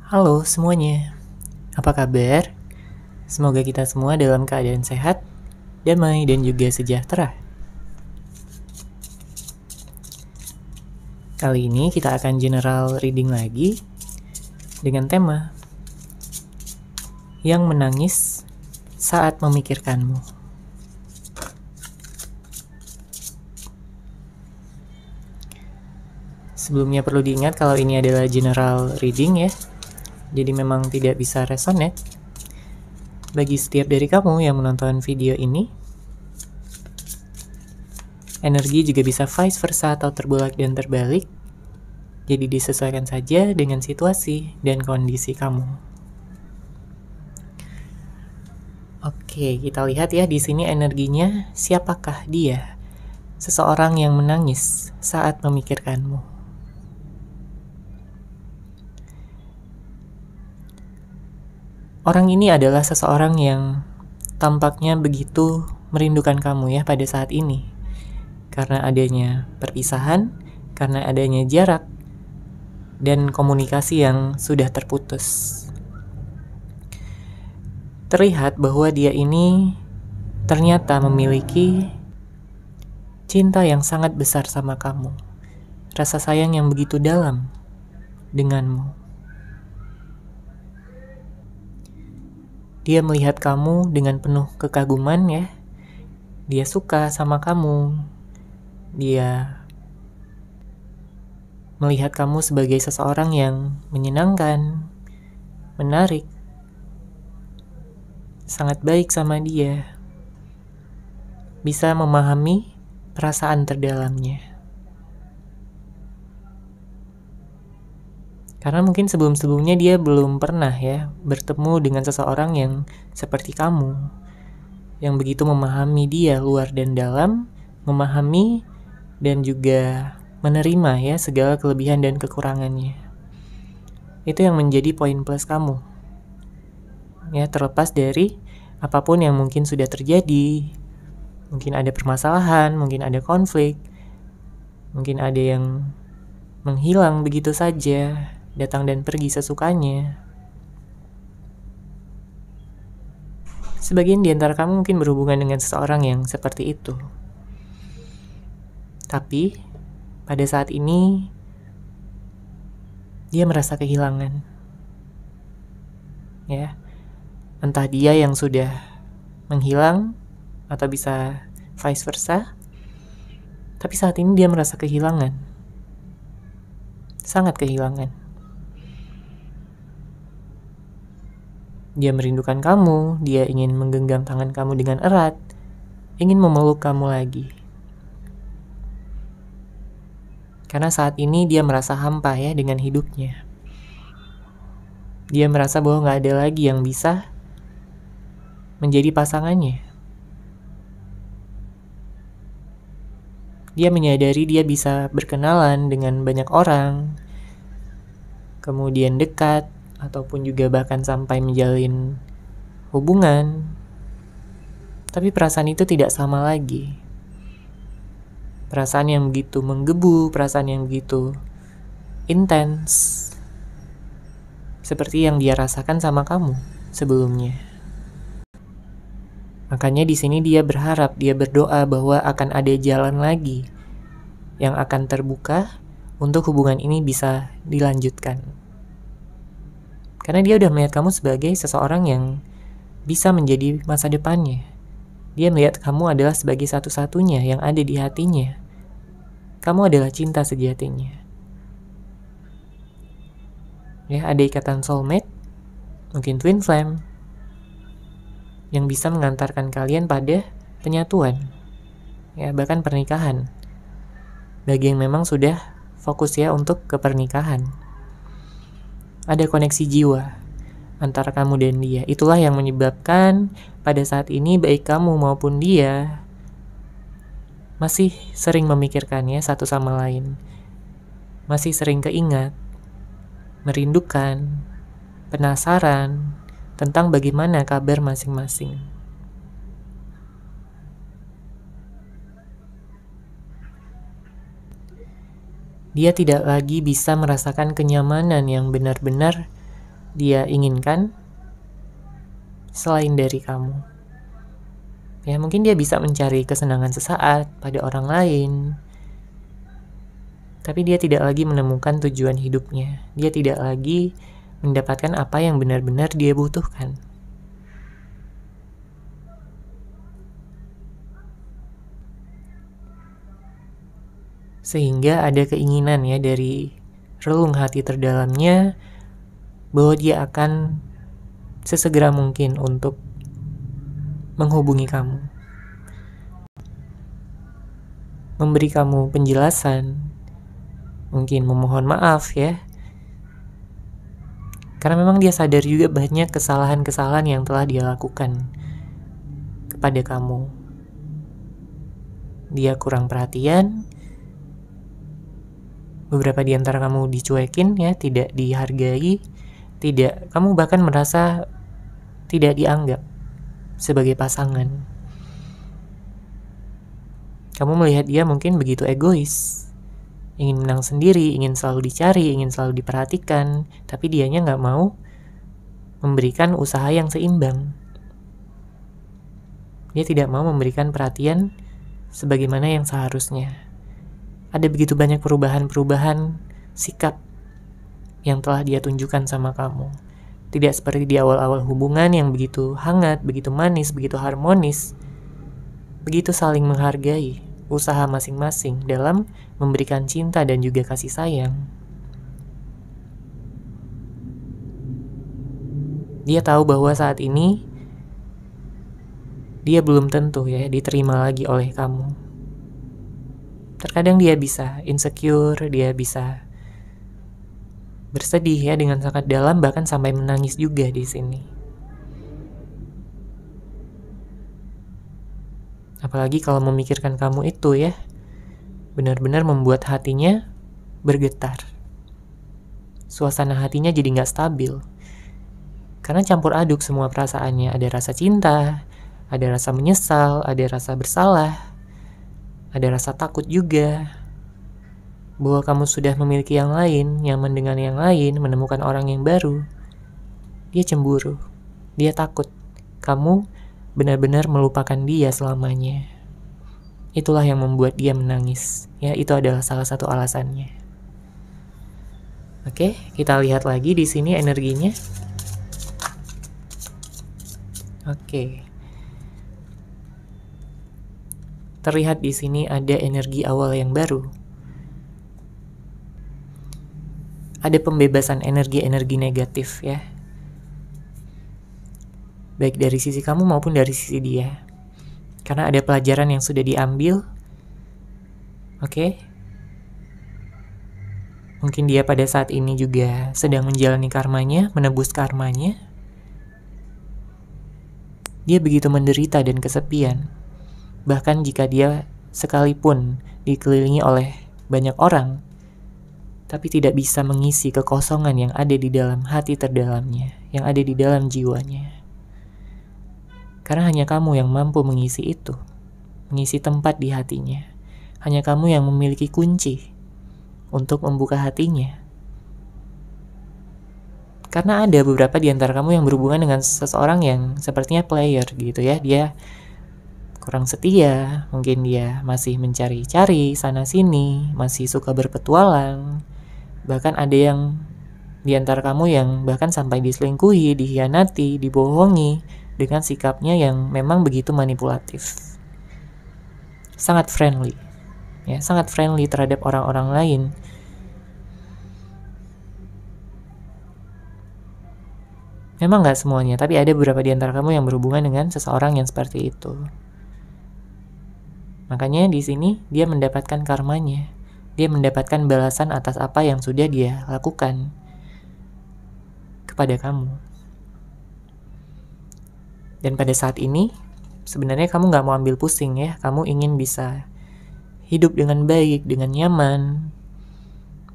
Halo semuanya, apa kabar? Semoga kita semua dalam keadaan sehat, damai, dan juga sejahtera. Kali ini kita akan general reading lagi dengan tema yang menangis saat memikirkanmu. Sebelumnya perlu diingat kalau ini adalah general reading ya, jadi memang tidak bisa resonate. Bagi setiap dari kamu yang menonton video ini, energi juga bisa vice versa atau terbolak dan terbalik. Jadi disesuaikan saja dengan situasi dan kondisi kamu. Oke, kita lihat ya di sini energinya. Siapakah dia? Seseorang yang menangis saat memikirkanmu. Orang ini adalah seseorang yang tampaknya begitu merindukan kamu ya pada saat ini. Karena adanya perpisahan, karena adanya jarak, dan komunikasi yang sudah terputus. Terlihat bahwa dia ini ternyata memiliki cinta yang sangat besar sama kamu. Rasa sayang yang begitu dalam denganmu. Dia melihat kamu dengan penuh kekaguman ya. Dia suka sama kamu. Dia melihat kamu sebagai seseorang yang menyenangkan, menarik, sangat baik sama dia. Bisa memahami perasaan terdalamnya. Karena mungkin sebelum-sebelumnya dia belum pernah ya bertemu dengan seseorang yang seperti kamu. Yang begitu memahami dia luar dan dalam, memahami dan juga menerima ya segala kelebihan dan kekurangannya. Itu yang menjadi poin plus kamu. Ya, terlepas dari apapun yang mungkin sudah terjadi. Mungkin ada permasalahan, mungkin ada konflik, mungkin ada yang menghilang begitu saja, datang dan pergi sesukanya. Sebagian di antara kamu mungkin berhubungan dengan seseorang yang seperti itu. Tapi pada saat ini dia merasa kehilangan. Ya. Entah dia yang sudah menghilang atau bisa vice versa. Tapi saat ini dia merasa kehilangan. Sangat kehilangan. Dia merindukan kamu, dia ingin menggenggam tangan kamu dengan erat, ingin memeluk kamu lagi. Karena saat ini dia merasa hampa ya dengan hidupnya. Dia merasa bahwa gak ada lagi yang bisa menjadi pasangannya. Dia menyadari dia bisa berkenalan dengan banyak orang, kemudian dekat, ataupun juga bahkan sampai menjalin hubungan. Tapi perasaan itu tidak sama lagi. Perasaan yang begitu menggebu, perasaan yang begitu intens, seperti yang dia rasakan sama kamu sebelumnya. Makanya di sini dia berharap, dia berdoa bahwa akan ada jalan lagi yang akan terbuka untuk hubungan ini bisa dilanjutkan. Karena dia udah melihat kamu sebagai seseorang yang bisa menjadi masa depannya. Dia melihat kamu adalah sebagai satu-satunya yang ada di hatinya. Kamu adalah cinta sejatinya. Ya, ada ikatan soulmate, mungkin twin flame, yang bisa mengantarkan kalian pada penyatuan. Ya, bahkan pernikahan. Bagi yang memang sudah fokus ya untuk ke pernikahan. Ada koneksi jiwa antara kamu dan dia. Itulah yang menyebabkan pada saat ini baik kamu maupun dia masih sering memikirkannya satu sama lain. Masih sering keingat, merindukan, penasaran tentang bagaimana kabar masing-masing. Dia tidak lagi bisa merasakan kenyamanan yang benar-benar dia inginkan selain dari kamu. Ya, mungkin dia bisa mencari kesenangan sesaat pada orang lain, tapi dia tidak lagi menemukan tujuan hidupnya. Dia tidak lagi mendapatkan apa yang benar-benar dia butuhkan. Sehingga ada keinginan ya dari relung hati terdalamnya bahwa dia akan sesegera mungkin untuk menghubungi kamu, memberi kamu penjelasan, mungkin memohon maaf ya, karena memang dia sadar juga banyak kesalahan-kesalahan yang telah dia lakukan kepada kamu. Dia kurang perhatian, beberapa di antara kamu dicuekin ya, tidak dihargai, kamu bahkan merasa tidak dianggap sebagai pasangan. Kamu melihat dia mungkin begitu egois, ingin menang sendiri, ingin selalu dicari, ingin selalu diperhatikan, tapi dianya nggak mau memberikan usaha yang seimbang. Dia tidak mau memberikan perhatian sebagaimana yang seharusnya. Ada begitu banyak perubahan-perubahan sikap yang telah dia tunjukkan sama kamu. Tidak seperti di awal-awal hubungan yang begitu hangat, begitu manis, begitu harmonis, begitu saling menghargai usaha masing-masing dalam memberikan cinta dan juga kasih sayang. Dia tahu bahwa saat ini dia belum tentu ya diterima lagi oleh kamu. Terkadang dia bisa insecure, dia bisa bersedih ya dengan sangat dalam, bahkan sampai menangis juga di sini. Apalagi kalau memikirkan kamu itu ya, benar-benar membuat hatinya bergetar. Suasana hatinya jadi gak stabil. Karena campur aduk semua perasaannya. Ada rasa cinta, ada rasa menyesal, ada rasa bersalah, ada rasa takut juga. Bahwa kamu sudah memiliki yang lain, nyaman dengan yang lain, menemukan orang yang baru. Dia cemburu, dia takut kamu benar-benar melupakan dia selamanya. Itulah yang membuat dia menangis. Ya, itu adalah salah satu alasannya. Oke, kita lihat lagi di sini energinya. Oke. Terlihat di sini ada energi awal yang baru. Ada pembebasan energi-energi negatif ya. Baik dari sisi kamu maupun dari sisi dia. Karena ada pelajaran yang sudah diambil. Oke. Mungkin dia pada saat ini juga sedang menjalani karmanya, menebus karmanya. Dia begitu menderita dan kesepian. Bahkan jika dia sekalipun dikelilingi oleh banyak orang, tapi tidak bisa mengisi kekosongan yang ada di dalam hati terdalamnya, yang ada di dalam jiwanya. Karena hanya kamu yang mampu mengisi itu, mengisi tempat di hatinya. Hanya kamu yang memiliki kunci untuk membuka hatinya. Karena ada beberapa di antara kamu yang berhubungan dengan seseorang yang sepertinya player gitu ya. Dia kurang setia, mungkin dia masih mencari-cari sana-sini, masih suka berpetualang. Bahkan ada yang di antara kamu yang bahkan sampai diselingkuhi, dikhianati, dibohongi dengan sikapnya yang memang begitu manipulatif. Sangat friendly. Ya, sangat friendly terhadap orang-orang lain. Memang gak semuanya, tapi ada beberapa di antara kamu yang berhubungan dengan seseorang yang seperti itu. Makanya di sini dia mendapatkan karmanya. Dia mendapatkan balasan atas apa yang sudah dia lakukan kepada kamu. Dan pada saat ini, sebenarnya kamu gak mau ambil pusing ya. Kamu ingin bisa hidup dengan baik, dengan nyaman,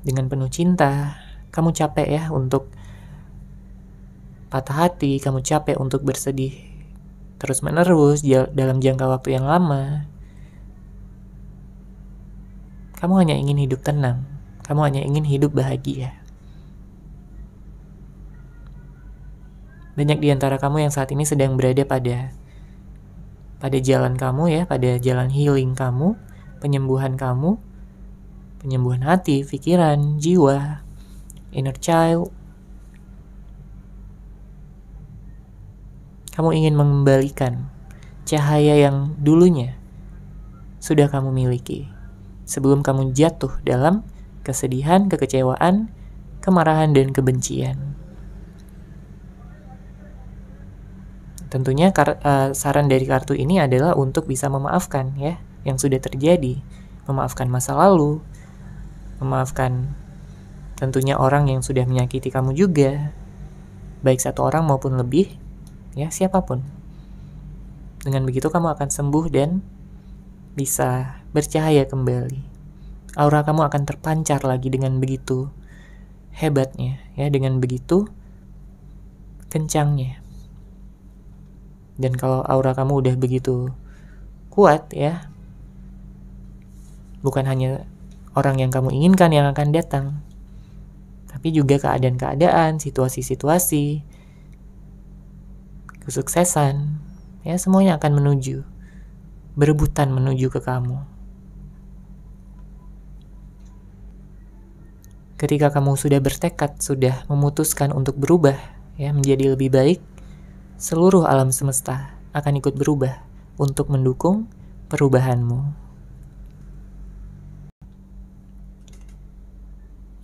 dengan penuh cinta. Kamu capek ya untuk patah hati, kamu capek untuk bersedih terus-menerus dalam jangka waktu yang lama. Kamu hanya ingin hidup tenang. Kamu hanya ingin hidup bahagia. Banyak di antara kamu yang saat ini sedang berada pada jalan kamu ya, pada jalan healing kamu, penyembuhan hati, pikiran, jiwa, inner child. Kamu ingin mengembalikan cahaya yang dulunya sudah kamu miliki sebelum kamu jatuh dalam kesedihan, kekecewaan, kemarahan, dan kebencian. Tentunya saran dari kartu ini adalah untuk bisa memaafkan ya yang sudah terjadi, memaafkan masa lalu, memaafkan tentunya orang yang sudah menyakiti kamu juga, baik satu orang maupun lebih, ya siapapun. Dengan begitu kamu akan sembuh dan bisa bercahaya kembali. Aura kamu akan terpancar lagi dengan begitu hebatnya, ya, dengan begitu kencangnya. Dan kalau aura kamu udah begitu kuat ya, bukan hanya orang yang kamu inginkan yang akan datang, tapi juga keadaan-keadaan, situasi-situasi, kesuksesan, ya semuanya akan berebutan menuju ke kamu. Ketika kamu sudah bertekad, sudah memutuskan untuk berubah, ya menjadi lebih baik, seluruh alam semesta akan ikut berubah untuk mendukung perubahanmu.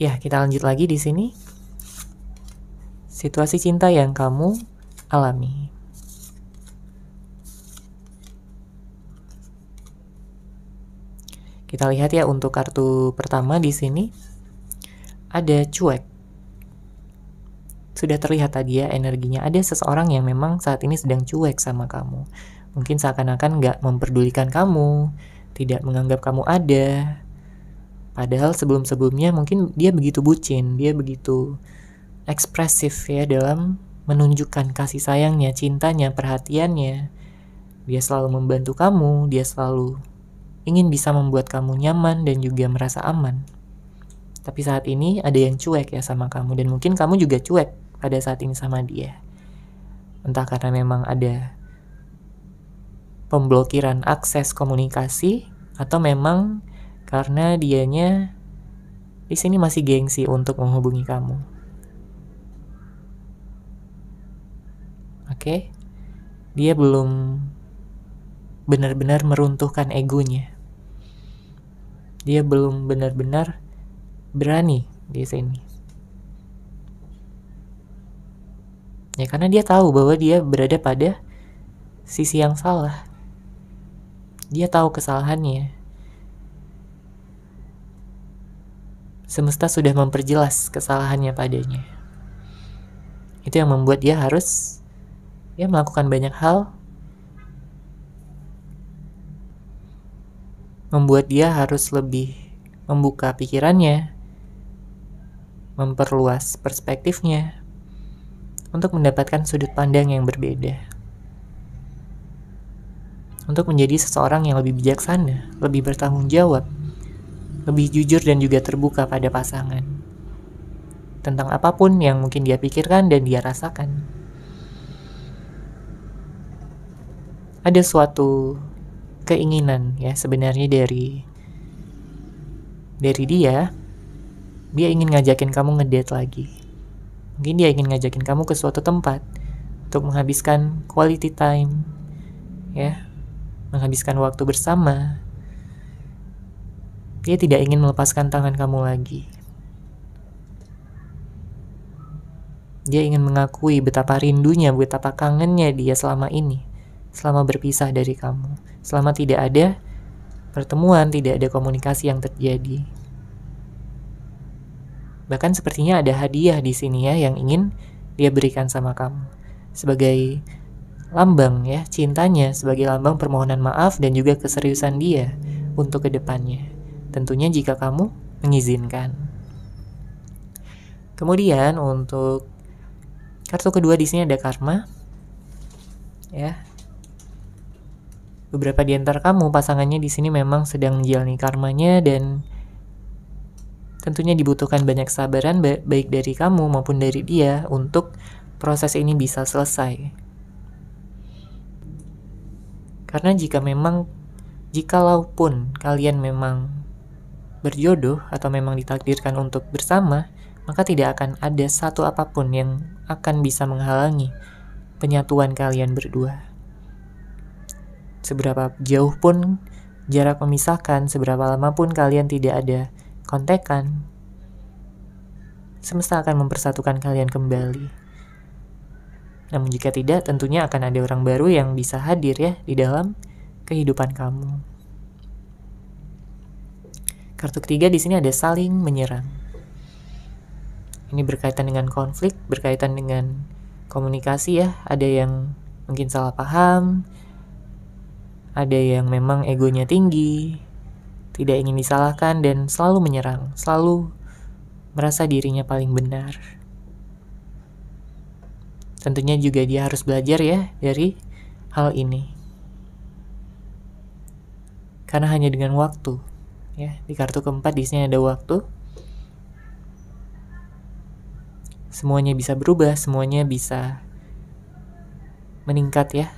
Ya, kita lanjut lagi di sini. Situasi cinta yang kamu alami. Kita lihat ya untuk kartu pertama di sini ada cuek. Sudah terlihat tadi ya energinya. Ada seseorang yang memang saat ini sedang cuek sama kamu. Mungkin seakan-akan nggak memperdulikan kamu, tidak menganggap kamu ada. Padahal sebelum-sebelumnya mungkin dia begitu bucin, dia begitu ekspresif ya dalam menunjukkan kasih sayangnya, cintanya, perhatiannya. Dia selalu membantu kamu, dia selalu ingin bisa membuat kamu nyaman dan juga merasa aman. Tapi saat ini ada yang cuek ya sama kamu, dan mungkin kamu juga cuek pada saat ini sama dia. Entah karena memang ada pemblokiran akses komunikasi, atau memang karena dianya di sini masih gengsi untuk menghubungi kamu. Oke? Dia belum benar-benar meruntuhkan egonya. Dia belum benar-benar berani di sini. Ya karena dia tahu bahwa dia berada pada sisi yang salah. Dia tahu kesalahannya. Semesta sudah memperjelas kesalahannya padanya. Itu yang membuat dia harus melakukan banyak hal. Membuat dia harus lebih membuka pikirannya, memperluas perspektifnya, untuk mendapatkan sudut pandang yang berbeda. Untuk menjadi seseorang yang lebih bijaksana, lebih bertanggung jawab, lebih jujur dan juga terbuka pada pasangan. Tentang apapun yang mungkin dia pikirkan dan dia rasakan. Ada suatu keinginan ya sebenarnya dari dia ingin ngajakin kamu ngedate lagi. Mungkin dia ingin ngajakin kamu ke suatu tempat untuk menghabiskan quality time, ya, menghabiskan waktu bersama. Dia tidak ingin melepaskan tangan kamu lagi. Dia ingin mengakui betapa rindunya, betapa kangennya dia selama ini, selama berpisah dari kamu, selama tidak ada pertemuan, tidak ada komunikasi yang terjadi. Bahkan sepertinya ada hadiah di sini ya yang ingin dia berikan sama kamu sebagai lambang ya cintanya, sebagai lambang permohonan maaf dan juga keseriusan dia untuk kedepannya. Tentunya jika kamu mengizinkan. Kemudian untuk kartu kedua di sini ada karma. Ya. Beberapa di antara kamu pasangannya di sini memang sedang menjalani karmanya dan tentunya dibutuhkan banyak kesabaran baik dari kamu maupun dari dia untuk proses ini bisa selesai. Karena jikalaupun kalian memang berjodoh atau memang ditakdirkan untuk bersama, maka tidak akan ada satu apapun yang akan bisa menghalangi penyatuan kalian berdua. Seberapa jauh pun jarak memisahkan, seberapa lama pun kalian tidak ada kontekan, semesta akan mempersatukan kalian kembali. Namun jika tidak, tentunya akan ada orang baru yang bisa hadir ya di dalam kehidupan kamu. Kartu ketiga di sini ada saling menyerang. Ini berkaitan dengan konflik, berkaitan dengan komunikasi ya. Ada yang mungkin salah paham, ada yang memang egonya tinggi, tidak ingin disalahkan dan selalu menyerang, selalu merasa dirinya paling benar. Tentunya juga dia harus belajar ya dari hal ini. Karena hanya dengan waktu, ya, di kartu keempat di sini ada waktu. Semuanya bisa berubah, semuanya bisa meningkat ya.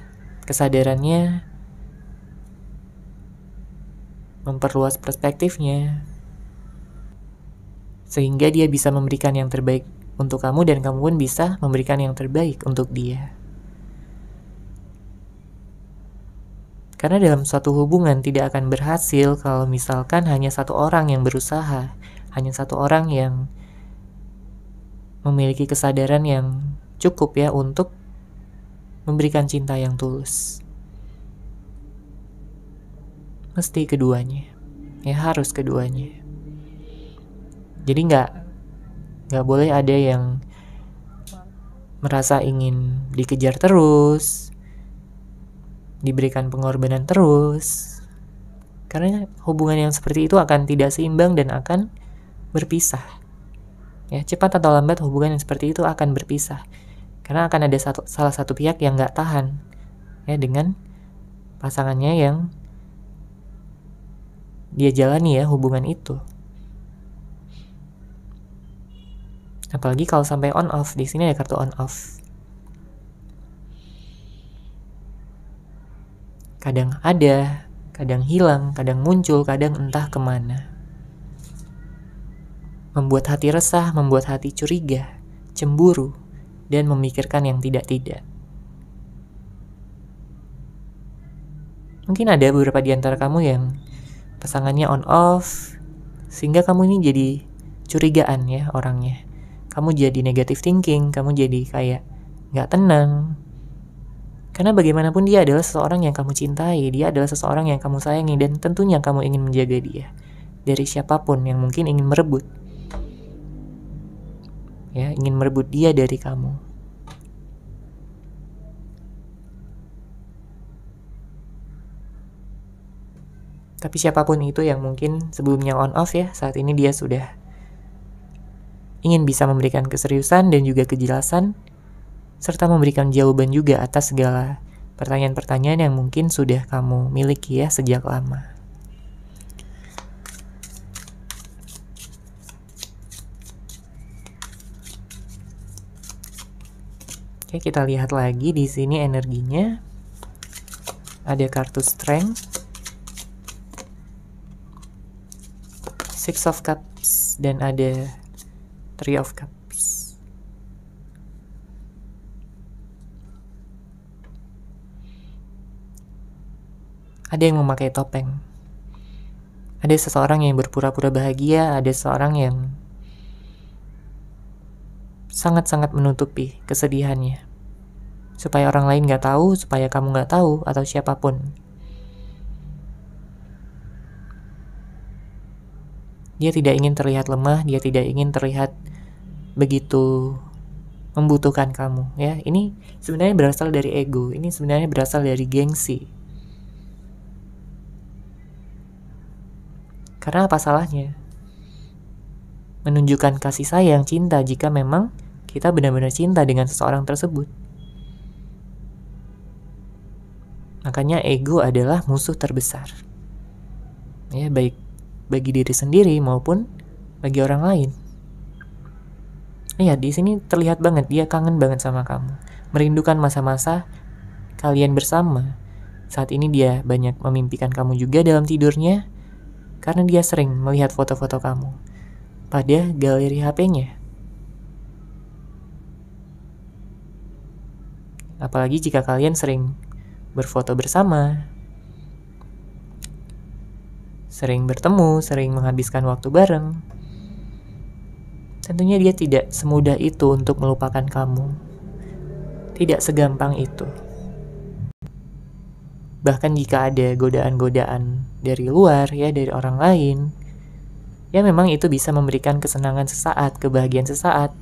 Kesadarannya, memperluas perspektifnya, sehingga dia bisa memberikan yang terbaik untuk kamu dan kamu pun bisa memberikan yang terbaik untuk dia. Karena dalam suatu hubungan tidak akan berhasil kalau misalkan hanya satu orang yang berusaha, hanya satu orang yang memiliki kesadaran yang cukup ya untuk memberikan cinta yang tulus. Mesti keduanya, ya harus keduanya. Jadi nggak boleh ada yang merasa ingin dikejar terus, diberikan pengorbanan terus. Karena hubungan yang seperti itu akan tidak seimbang dan akan berpisah. Ya, cepat atau lambat hubungan yang seperti itu akan berpisah. Karena akan ada salah satu pihak yang nggak tahan ya dengan pasangannya yang dia jalani ya hubungan itu. Apalagi kalau sampai on off, di sini ada kartu on off. Kadang ada, kadang hilang, kadang muncul, kadang entah kemana. Membuat hati resah, membuat hati curiga, cemburu, dan memikirkan yang tidak-tidak. Mungkin ada beberapa di antara kamu yang pasangannya on off, sehingga kamu ini jadi curigaan ya orangnya. Kamu jadi negative thinking, kamu jadi kayak gak tenang. Karena bagaimanapun dia adalah seseorang yang kamu cintai, dia adalah seseorang yang kamu sayangi, dan tentunya kamu ingin menjaga dia dari siapapun yang mungkin ingin merebut. Ya, ingin merebut dia dari kamu. Tapi siapapun itu yang mungkin sebelumnya on off ya, saat ini dia sudah ingin bisa memberikan keseriusan dan juga kejelasan, serta memberikan jawaban juga atas segala pertanyaan-pertanyaan yang mungkin sudah kamu miliki ya sejak lama. Oke, kita lihat lagi di sini energinya. Ada kartu Strength, Six of Cups, dan ada Three of Cups. Ada yang memakai topeng. Ada seseorang yang berpura-pura bahagia, ada seseorang yang sangat-sangat menutupi kesedihannya. Supaya orang lain gak tahu, supaya kamu gak tahu, atau siapapun. Dia tidak ingin terlihat lemah, dia tidak ingin terlihat begitu membutuhkan kamu ya. Ini sebenarnya berasal dari ego, ini sebenarnya berasal dari gengsi. Karena apa salahnya menunjukkan kasih sayang, cinta jika memang kita benar-benar cinta dengan seseorang tersebut. Makanya ego adalah musuh terbesar ya, baik bagi diri sendiri maupun bagi orang lain. Lihat di sini terlihat banget dia kangen banget sama kamu, merindukan masa-masa kalian bersama. Saat ini dia banyak memimpikan kamu juga dalam tidurnya, karena dia sering melihat foto-foto kamu pada galeri HP-nya. Apalagi jika kalian sering berfoto bersama, sering bertemu, sering menghabiskan waktu bareng. Tentunya dia tidak semudah itu untuk melupakan kamu. Tidak segampang itu. Bahkan jika ada godaan-godaan dari luar, ya dari orang lain, ya memang itu bisa memberikan kesenangan sesaat, kebahagiaan sesaat.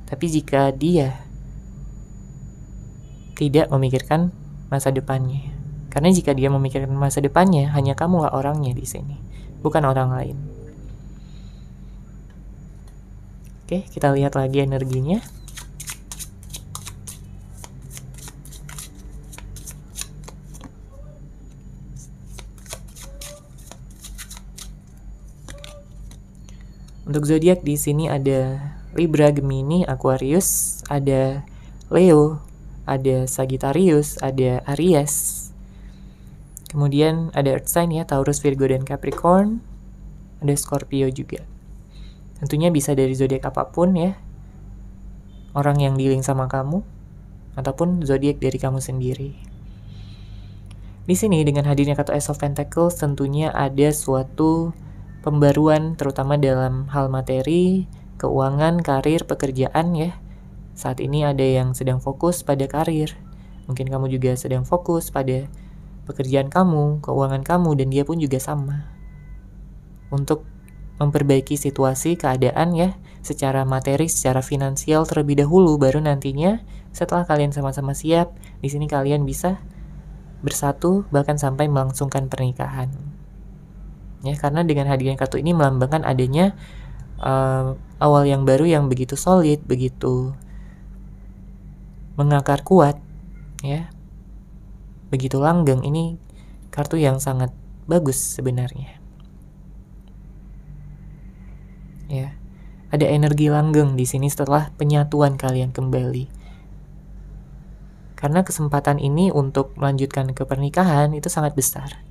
Tapi jika dia tidak memikirkan masa depannya, karena jika dia memikirkan masa depannya, hanya kamulah orangnya di sini, bukan orang lain. Oke, kita lihat lagi energinya. Untuk zodiak di sini ada Libra, Gemini, Aquarius, ada Leo, ada Sagittarius, ada Aries. Kemudian ada Earth sign ya, Taurus, Virgo, dan Capricorn. Ada Scorpio juga. Tentunya bisa dari zodiak apapun ya. Orang yang dealing sama kamu ataupun zodiak dari kamu sendiri. Di sini dengan hadirnya kartu Ace of Pentacles tentunya ada suatu pembaruan terutama dalam hal materi, keuangan, karir, pekerjaan ya. Saat ini ada yang sedang fokus pada karir. Mungkin kamu juga sedang fokus pada pekerjaan kamu, keuangan kamu, dan dia pun juga sama. Untuk memperbaiki situasi keadaan ya, secara materi, secara finansial terlebih dahulu, baru nantinya setelah kalian sama-sama siap, di sini kalian bisa bersatu bahkan sampai melangsungkan pernikahan. Ya, karena dengan hadirnya kartu ini melambangkan adanya awal yang baru yang begitu solid, begitu mengakar kuat, ya, begitu langgeng. Ini kartu yang sangat bagus sebenarnya. Ya, ada energi langgeng di sini setelah penyatuan kalian kembali. Karena kesempatan ini untuk melanjutkan ke pernikahan itu sangat besar.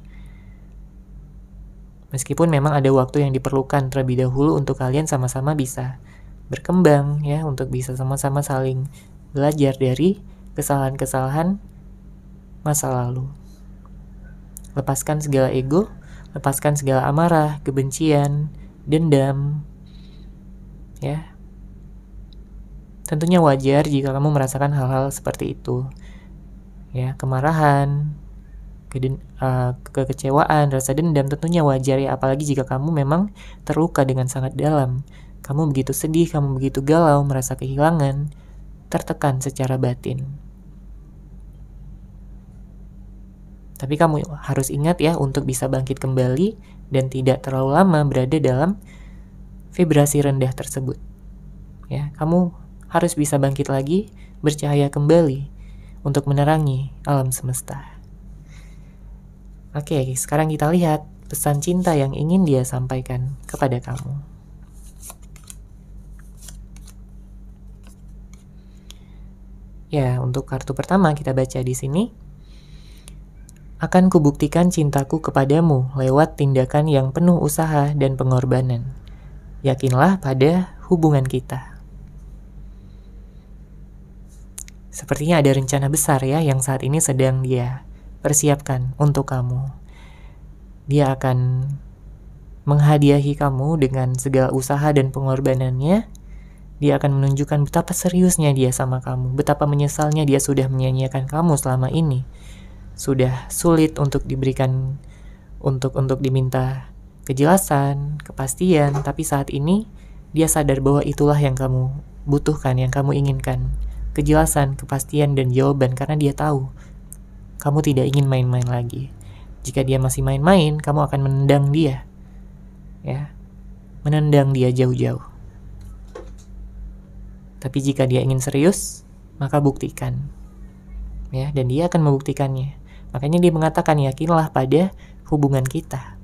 Meskipun memang ada waktu yang diperlukan terlebih dahulu untuk kalian sama-sama bisa berkembang ya, untuk bisa sama-sama saling belajar dari kesalahan-kesalahan masa lalu. Lepaskan segala ego, lepaskan segala amarah, kebencian, dendam. Ya, tentunya wajar jika kamu merasakan hal-hal seperti itu. Ya, kemarahan, kekecewaan, rasa dendam tentunya wajar ya, apalagi jika kamu memang terluka dengan sangat dalam. Kamu begitu sedih, kamu begitu galau, merasa kehilangan, tertekan secara batin. Tapi kamu harus ingat ya untuk bisa bangkit kembali dan tidak terlalu lama berada dalam vibrasi rendah tersebut. Ya, kamu harus bisa bangkit lagi, bercahaya kembali untuk menerangi alam semesta. Oke, sekarang kita lihat pesan cinta yang ingin dia sampaikan kepada kamu. Ya, untuk kartu pertama kita baca di sini. Akan kubuktikan cintaku kepadamu lewat tindakan yang penuh usaha dan pengorbanan. Yakinlah pada hubungan kita. Sepertinya ada rencana besar ya yang saat ini sedang dia persiapkan untuk kamu. Dia akan menghadiahi kamu dengan segala usaha dan pengorbanannya. Dia akan menunjukkan betapa seriusnya dia sama kamu, betapa menyesalnya dia sudah menyia-nyiakan kamu selama ini. Sudah sulit untuk diberikan, untuk diminta kejelasan, kepastian, tapi saat ini dia sadar bahwa itulah yang kamu butuhkan, yang kamu inginkan. Kejelasan, kepastian, dan jawaban, karena dia tahu kamu tidak ingin main-main lagi. Jika dia masih main-main, kamu akan menendang dia. Ya, menendang dia jauh-jauh. Tapi jika dia ingin serius, maka buktikan. Ya, dan dia akan membuktikannya. Makanya dia mengatakan yakinlah pada hubungan kita.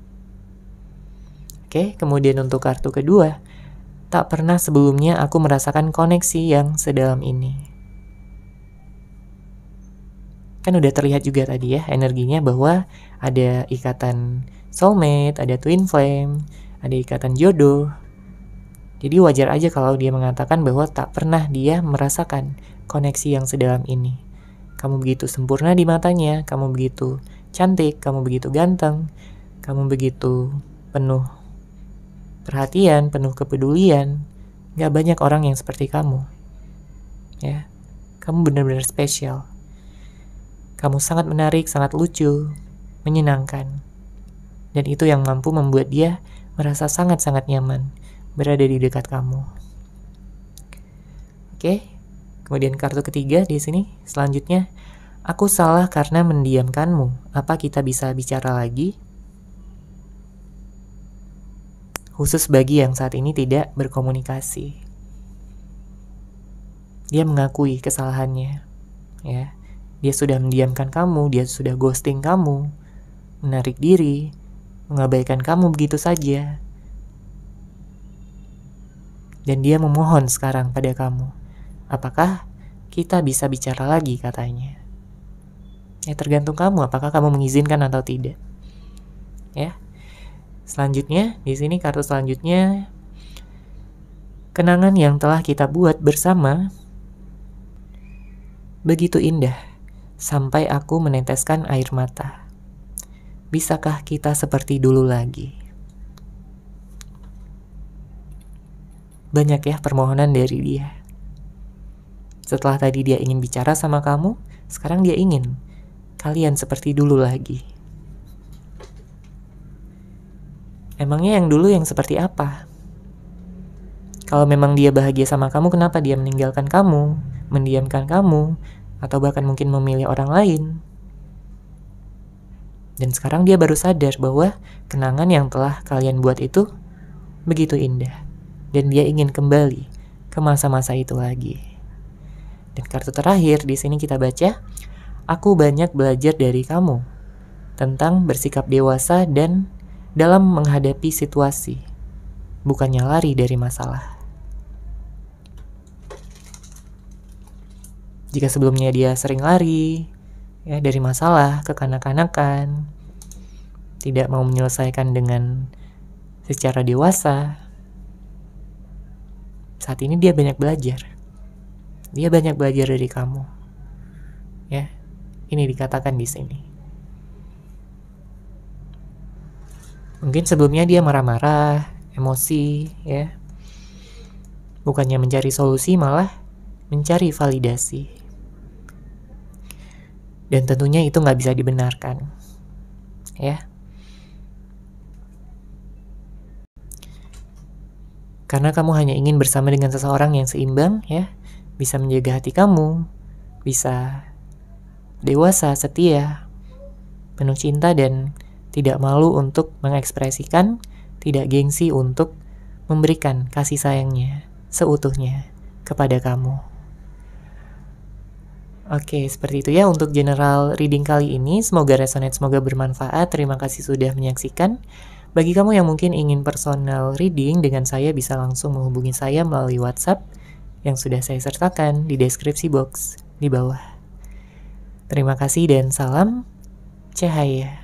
Oke, kemudian untuk kartu kedua, Tak pernah sebelumnya aku merasakan koneksi yang sedalam ini. Kan udah terlihat juga tadi ya energinya bahwa ada ikatan soulmate, ada twin flame, ada ikatan jodoh. Jadi wajar aja kalau dia mengatakan bahwa tak pernah dia merasakan koneksi yang sedalam ini. Kamu begitu sempurna di matanya, kamu begitu cantik, kamu begitu ganteng, kamu begitu penuh perhatian, penuh kepedulian. Gak banyak orang yang seperti kamu. Ya, kamu benar-benar spesial. Kamu sangat menarik, sangat lucu, menyenangkan. Dan itu yang mampu membuat dia merasa sangat-sangat nyaman berada di dekat kamu. Oke, kemudian kartu ketiga di sini, selanjutnya, aku salah karena mendiamkanmu. Apa kita bisa bicara lagi? Khusus bagi yang saat ini tidak berkomunikasi. Dia mengakui kesalahannya. Ya, dia sudah mendiamkan kamu, dia sudah ghosting kamu, menarik diri, mengabaikan kamu begitu saja. Dan dia memohon sekarang pada kamu. Apakah kita bisa bicara lagi, katanya. Ya, tergantung kamu apakah kamu mengizinkan atau tidak. Ya. Selanjutnya, di sini kartu selanjutnya, kenangan yang telah kita buat bersama begitu indah sampai aku meneteskan air mata. Bisakah kita seperti dulu lagi? Banyak ya permohonan dari dia. Setelah tadi dia ingin bicara sama kamu, sekarang dia ingin kalian seperti dulu lagi. Emangnya yang dulu yang seperti apa? Kalau memang dia bahagia sama kamu, kenapa dia meninggalkan kamu, mendiamkan kamu, atau bahkan mungkin memilih orang lain? Dan sekarang dia baru sadar bahwa kenangan yang telah kalian buat itu begitu indah. Dan dia ingin kembali ke masa-masa itu lagi. Dan kartu terakhir di sini kita baca, aku banyak belajar dari kamu tentang bersikap dewasa dan dalam menghadapi situasi, bukannya lari dari masalah. Jika sebelumnya dia sering lari ya dari masalah, kekanak-kanakan, tidak mau menyelesaikan dengan secara dewasa, saat ini dia banyak belajar. Dia banyak belajar dari kamu. Ya, ini dikatakan di sini. Mungkin sebelumnya dia marah-marah, emosi, ya. Bukannya mencari solusi, malah mencari validasi. Dan tentunya itu nggak bisa dibenarkan. Ya. Karena kamu hanya ingin bersama dengan seseorang yang seimbang, ya. Bisa menjaga hati kamu, bisa dewasa, setia, penuh cinta, dan tidak malu untuk mengekspresikan, tidak gengsi untuk memberikan kasih sayangnya seutuhnya kepada kamu. Oke, seperti itu ya untuk general reading kali ini. Semoga resonate, semoga bermanfaat. Terima kasih sudah menyaksikan. Bagi kamu yang mungkin ingin personal reading dengan saya, bisa langsung menghubungi saya melalui WhatsApp yang sudah saya sertakan di deskripsi box di bawah. Terima kasih dan salam cahaya.